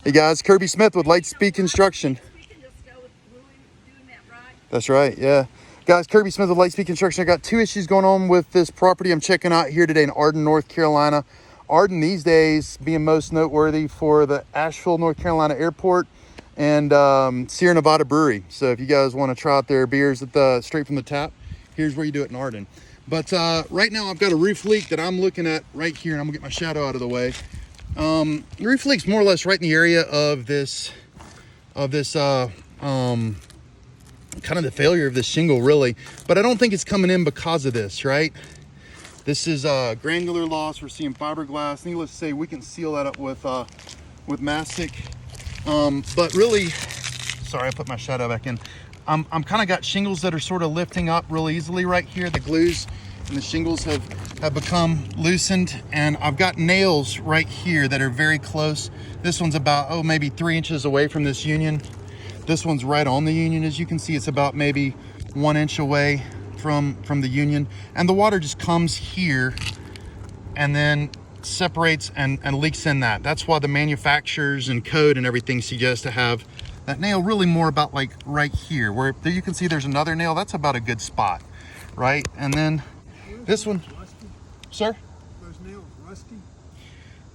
Hey guys, Kirby Smith with Lightspeed Construction. That's right, yeah. Guys, Kirby Smith with Lightspeed Construction. I got two issues going on with this property I'm checking out here today in Arden, North Carolina. Arden these days being most noteworthy for the Asheville, North Carolina airport and Sierra Nevada Brewery. So if you guys want to try out their beers at the straight from the tap, here's where you do it in Arden. But right now I've got a roof leak that I'm looking at right here, and I'm gonna get my shadow out of the way. The roof leak's more or less right in the area of this kind of the failure of this shingle, really. But I don't think it's coming in because of this, right? This is granular loss. We're seeing fiberglass. Needless to say, we can seal that up with mastic. But really, sorry, I put my shadow back in. I'm kind of got shingles that are sort of lifting up real easily right here. The glues and the shingles have become loosened, and I've got nails right here that are very close. This one's about, maybe 3 inches away from this union. This one's right on the union. As you can see, it's about maybe 1 inch away from the union. And the water just comes here and then separates and leaks in that. That's why the manufacturers and code and everything suggest to have that nail really more about like right here, where there you can see there's another nail. That's about a good spot, right? And then this one, sir? Those nails rusty?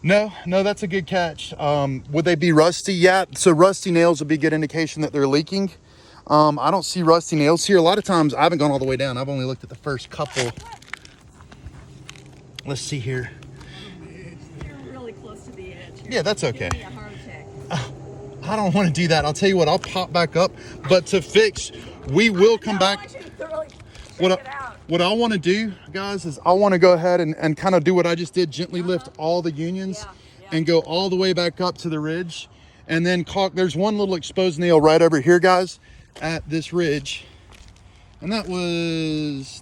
No, that's a good catch. Would they be rusty? Yeah, so rusty nails would be a good indication that they're leaking. I don't see rusty nails here. A lot of times, I haven't gone all the way down. I've only looked at the first couple. Let's see here. You're really close to the edge. Yeah, that's okay. Give me a heart attack. I don't want to do that. I'll tell you what, I'll pop back up. But to fix, we will come back. I want you to thoroughly check it out. What I want to do, guys, is I want to go ahead and kind of do what I just did, gently lift all the unions and go all the way back up to the ridge. And then there's one little exposed nail right over here, guys, at this ridge. And that was,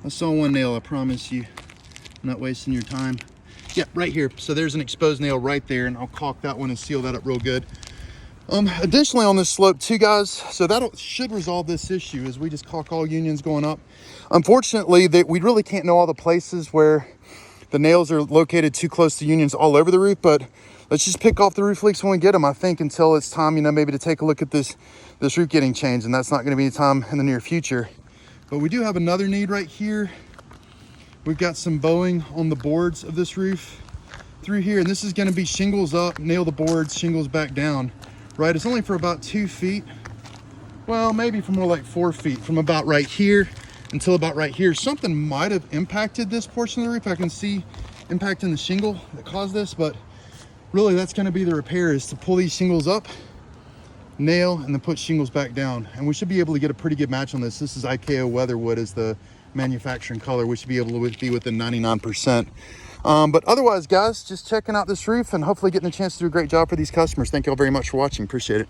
I saw one nail, I promise you. I'm not wasting your time. Yeah, right here. So there's an exposed nail right there, and I'll caulk that one and seal that up real good. Additionally on this slope too, guys, so that should resolve this issue as we just caulk all unions going up. Unfortunately, we really can't know all the places where the nails are located too close to unions all over the roof, but let's just pick off the roof leaks when we get them, I think, until it's time, maybe to take a look at this roof getting changed, and that's not going to be any time in the near future. But we do have another need right here. We've got some bowing on the boards of this roof through here, and this is going to be shingles up, nail the boards, shingles back down. Right, it's only for about 2 feet. Well, maybe for more like 4 feet, from about right here until about right here. Something might have impacted this portion of the roof. I can see impacting the shingle that caused this, but really that's going to be the repair, is to pull these shingles up, nail, and then put shingles back down. And we should be able to get a pretty good match on this. This is IKO Weatherwood as the manufacturing color. We should be able to be within 99%. But otherwise, guys, just checking out this roof and hopefully getting a chance to do a great job for these customers. Thank you all very much for watching. Appreciate it.